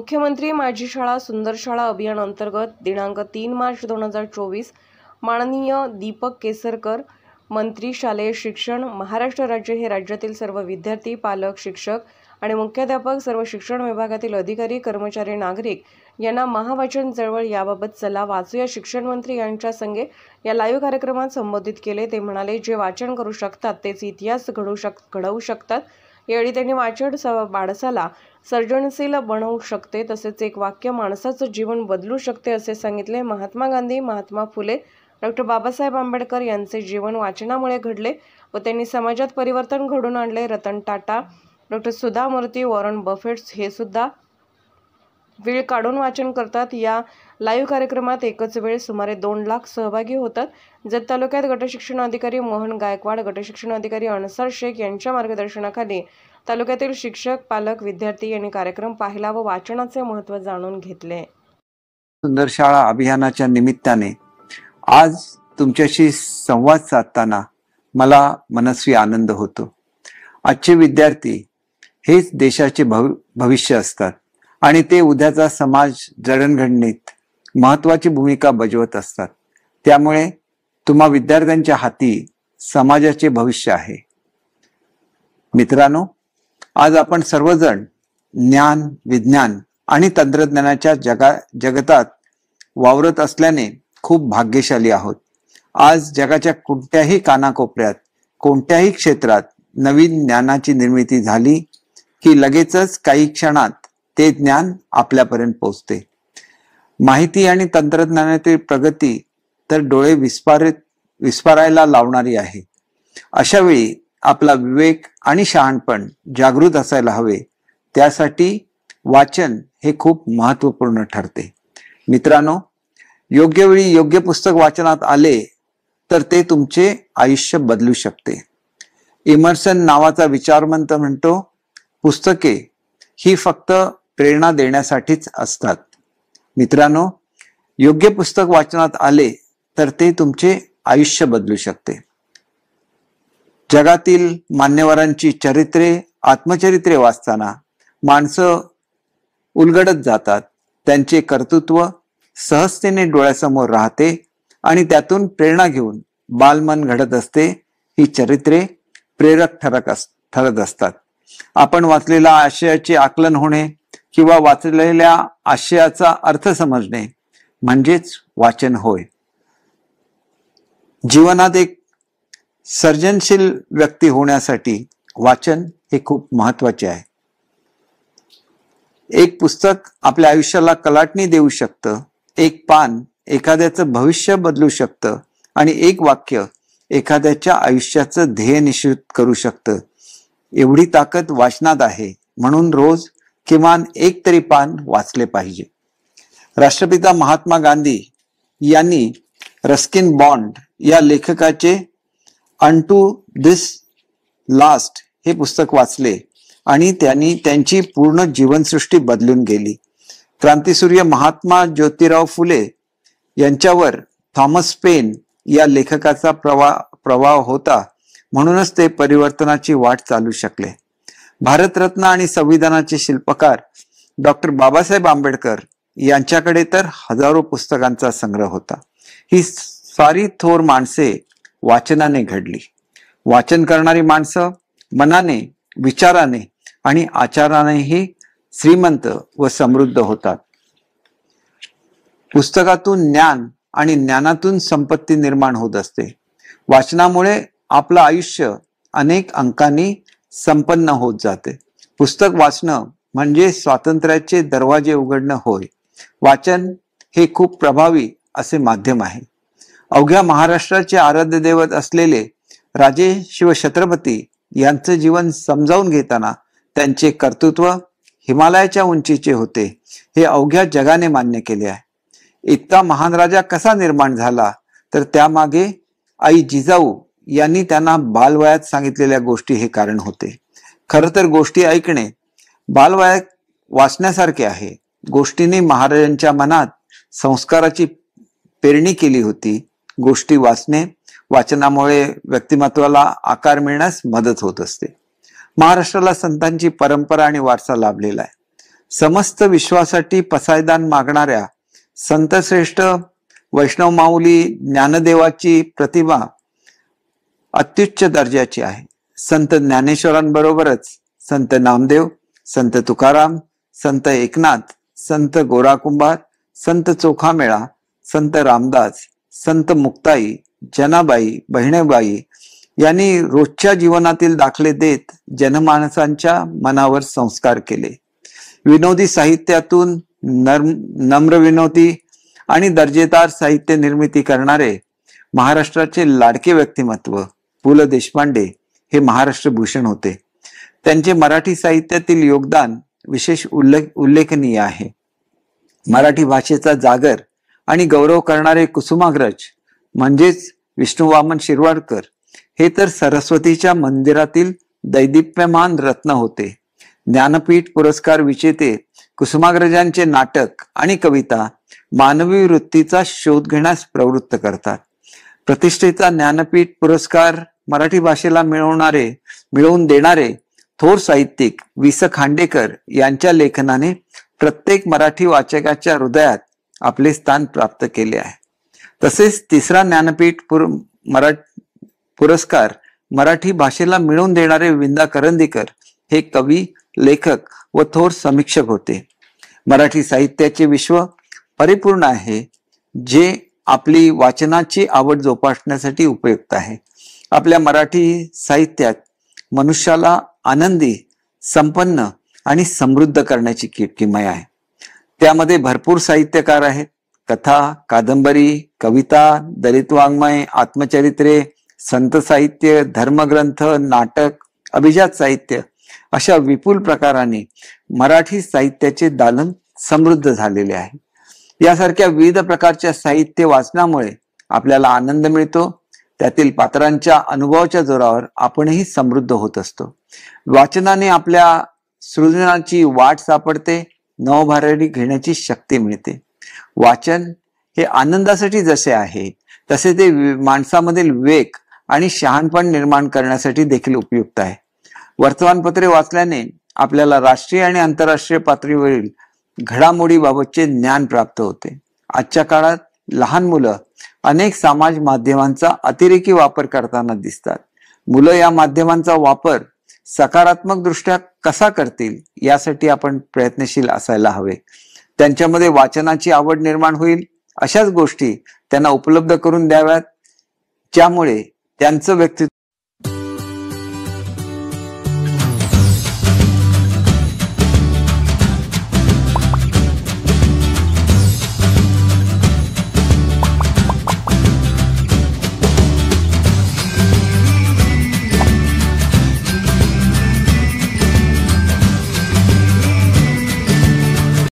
मुख्यमंत्री माझी शाळा सुंदर शाळा अभियान अंतर्गत दिनांक 3 मार्च 2024 माननीय दीपक केसरकर मंत्री शालेय शिक्षण महाराष्ट्र राज्य हे राज्यातील सर्व विद्यार्थी पालक शिक्षक आणि मुख्याध्यापक सर्व शिक्षण विभागातील अधिकारी कर्मचारी नागरिक यांना महावाचन चळवळ याबाबत चला वाचूया शिक्षण मंत्री यांच्या संगे या लाईव्ह कार्यक्रमात संबोधित केले। ते म्हणाले, जे वाचन करू शकतात तेच इतिहास घडवू शकतात। यावेळी त्यांनी वाचन माणसाला सर्जनशील बनवू शकते, तसेच एक वाक्य माणसाचं जीवन बदलू शकते असे सांगितले। महात्मा गांधी, महात्मा फुले, डॉक्टर बाबासाहेब आंबेडकर यांचे जीवन वाचनामुळे घडले व त्यांनी समाजात परिवर्तन घडवून आणले। रतन टाटा, डॉक्टर सुधा मूर्ती, वॉरन बफेट हे सुद्धा वेळ काढून वाचन करतात। या लाईव्ह कार्यक्रमात एकच वेळ सुमारे 2 लाख सहभागी होतात। जत तालुक्यात गटशिक्षण अधिकारी मोहन गायकवाड, गटशिक्षण अधिकारी अन्सार शेख यांच्या मार्गदर्शनाखाली तालुक्यातील शिक्षक, पालक, विद्यार्थी यांनी कार्यक्रम पाहिला व वाचनाचे महत्त्व जाणून घेतले। सुंदर शाळा अभियानाच्या निमित्ताने आज तुमच्याशी संवाद साधताना मला मनस्वी आनंद होतो। आजचे विद्यार्थी हेच देशाचे भविष्य असतात आणि ते उद्याचा समाज जडणघडणीत महत्त्वाची भूमिका बजावत असतात। त्यामुळे तुम्हा विद्यार्थ्यांच्या हाती समाजाचे भविष्य आहे। मित्रांनो, आज आपण सर्वजण ज्ञान, विज्ञान आणि तंत्रज्ञानाच्या जगतात वावरत असल्याने खूप भाग्यशाली आहोत। आज जगाच्या कोणत्याही कानाकोपऱ्यात कोणत्याही क्षेत्रात नवीन ज्ञानाची निर्मिती झाली की लगेचच काही क्षणात ते ज्ञान आपल्यापर्यंत पोहोचते। माहिती आणि तंत्रज्ञानातील प्रगती तर डोळे विस्फारायला लावणारी आहे। अशा वेळी आपला विवेक आणि शहाणपण जागृत असायला हवे। त्यासाठी वाचन हे खूप महत्त्वपूर्ण ठरते। मित्रांनो, योग्य वेळी योग्य पुस्तक वाचनात आले तर ते तुमचे आयुष्य बदलू शकते। इमर्सन नावाचा विचारवंत म्हणतो, पुस्तके ही फक्त प्रेरणा देण्यासाठीच असतात। मित्रांनो, योग्य पुस्तक वाचनात आले तर ते तुमचे आयुष्य बदलू शकते। जगातील मान्यवरांची चरित्रे, आत्मचरित्रे वाचताना माणसं उलगडत जातात। त्यांचे कर्तृत्व सहजतेने डोळ्यासमोर राहते आणि त्यातून प्रेरणा घेऊन बालमन घडत असते। ही चरित्रे प्रेरक ठरत असतात। आपण वाचलेल्या आशयाचे आकलन होणे किंवा वाचलेल्या आशयाचा अर्थ समजणे म्हणजेच वाचन होय। जीवनात एक सर्जनशील व्यक्ती होण्यासाठी वाचन हे खूप महत्त्वाचे आहे। एक पुस्तक आपल्या आयुष्याला कलाटणी देऊ शकतं, एक पान एखाद्याचं भविष्य बदलू शकतं आणि एक वाक्य एखाद्याच्या आयुष्याचं ध्येय निश्चित करू शकतं। एवढी ताकद वाचनात आहे, म्हणून रोज किमान एक तरी पान वाचले पाहिजे। राष्ट्रपिता महात्मा गांधी यांनी रस्किन बॉन्ड या लेखकाचे अनटू दिस लास्ट हे पुस्तक वाचले आणि त्यांनी त्यांची पूर्ण जीवनसृष्टी बदलून गेली। क्रांतिसूर्य महात्मा ज्योतिराव फुले यांच्यावर थॉमस पेन या लेखकाचा प्रभाव होता, म्हणूनच ते परिवर्तनाची वाट चालू शकले। भारतरत्न आणि संविधानाचे शिल्पकार डॉक्टर बाबासाहेब आंबेडकर यांच्याकडे तर हजारो पुस्तकांचा संग्रह होता। ही सारी थोर माणसे वाचनाने घडली। वाचन करणारी माणसं मनाने, विचाराने आणि आचारानेही श्रीमंत व समृद्ध होतात। पुस्तकातून ज्ञान आणि ज्ञानातून संपत्ती निर्माण होत असते। वाचनामुळे आपलं आयुष्य अनेक अंकांनी संपन्न होत जाते। पुस्तक वाचणं म्हणजे स्वातंत्र्याचे दरवाजे उघडणं होय। वाचन हे खूप प्रभावी असे माध्यम आहे। अवघ्या महाराष्ट्राचे आराध्य दैवत असलेले राजे शिवछत्रपती यांचं जीवन समजावून घेताना त्यांचे कर्तृत्व हिमालयाच्या उंचीचे होते हे अवघ्या जगाने मान्य केले आहे। इतका महान राजा कसा निर्माण झाला तर त्यामागे आई जिजाऊ यांनी त्यांना बालवयात सांगितलेल्या गोष्टी हे कारण होते। खरं तर गोष्टी ऐकणे बालवयात वाचण्यासारखे आहे। गोष्टींनी महाराजांच्या मनात संस्काराची पेरणी केली होती। गोष्टी वाचनामुळे व्यक्तिमत्वाला आकार मिळण्यास मदत होत असते। महाराष्ट्राला संतांची परंपरा आणि वारसा लाभलेला आहे। समस्त विश्वासाठी पसायदान मागणाऱ्या संतश्रेष्ठ वैष्णव माऊली ज्ञानदेवाची प्रतिभा अत्युच्च दर्जाची आहे. संत ज्ञानेश्वरांबरोबरच संत नामदेव, संत तुकाराम, संत एकनाथ, संत गोराकुंभार, संत चोखामेळा, संत रामदास, संत मुक्ताई, जनाबाई, बहिणेबाई यांनी रोजच्या जीवनातील दाखले देत जनमानसांच्या मनावर संस्कार केले. विनोदी साहित्यातून नम्र विनोदी आणि दर्जेदार साहित्य निर्मिती करणारे महाराष्ट्राचे लाडके व्यक्तिमत्व पु ल देशपांडे हे महाराष्ट्र भूषण होते. त्यांचे मराठी साहित्यातील योगदान विशेष उल्लेखनीय आहे. मराठी भाषेचा जागर आणि गौरव करणारे कुसुमाग्रज म्हणजेच विष्णू वामन शिरवाडकर हे तर सरस्वतीच्या मंदिरातील दैदिप्यमान रत्न होते. ज्ञानपीठ पुरस्कार विजेते कुसुमाग्रजांचे नाटक आणि कविता मानवी वृत्तीचा शोध घेण्यास प्रवृत्त करतात. प्रतिष्ठेचा ज्ञानपीठ पुरस्कार मराठी भाषेला मिळवून देणारे थोर साहित्यिक वि स खांडेकर यांच्या लेखनाने प्रत्येक मराठी वाचकाच्या हृदयात आपले स्थान प्राप्त केले आहे. तसेच तिसरा ज्ञानपीठ पुरस्कार मराठी भाषेला मिळवून देणारे विंदा करंदीकर हे कवी, लेखक व थोर समीक्षक होते. मराठी साहित्याचे विश्व परिपूर्ण आहे, जे आपली वाचनाची आवड जोपासण्यासाठी उपयुक्त आहे. आपल्या मराठी साहित्यात मनुष्याला आनंदी, संपन्न आणि समृद्ध करण्याची किमया आहे. त्यामध्ये भरपूर साहित्यकार आहेत. कथा, कादंबरी, कविता, दलित वाङ्मय, आत्मचरित्रे, संत साहित्य, धर्मग्रंथ, नाटक, अभिजात साहित्य अशा विपुल प्रकाराने मराठी साहित्याचे दालन समृद्ध झालेले आहे. यासारख्या विविध प्रकारच्या साहित्य वाचनामुळे आपल्याला आनंद मिळतो. त्यातील पात्रांच्या अनुभवाच्या जोरावर आपणही समृद्ध होत असतो. वाचनाने आपल्या सृजनाची वाट सापडते, नवभरारी घेण्याची शक्ती मिळते. वाचन हे आनंदासाठी जसे आहे तसे ते माणसामधील विवेक आणि शहाणपण निर्माण करण्यासाठी देखील उपयुक्त आहे. वर्तमानपत्रे वाचल्याने आपल्याला राष्ट्रीय आणि आंतरराष्ट्रीय पातळीवरील घडामोडीबाबतचे ज्ञान प्राप्त होते. आजच्या काळात लहान मुलं अनेक समाज माध्यमांचा अतिरेकी वापर करताना दिसतात. मुलं या माध्यमांचा वापर सकारात्मक दृष्ट्या कसा करतील यासाठी आपण प्रयत्नशील असायला हवे. त्यांच्यामध्ये वाचनाची आवड निर्माण होईल अशाच गोष्टी त्यांना उपलब्ध करून द्याव्यात, ज्यामुळे त्यांचं व्यक्तित्व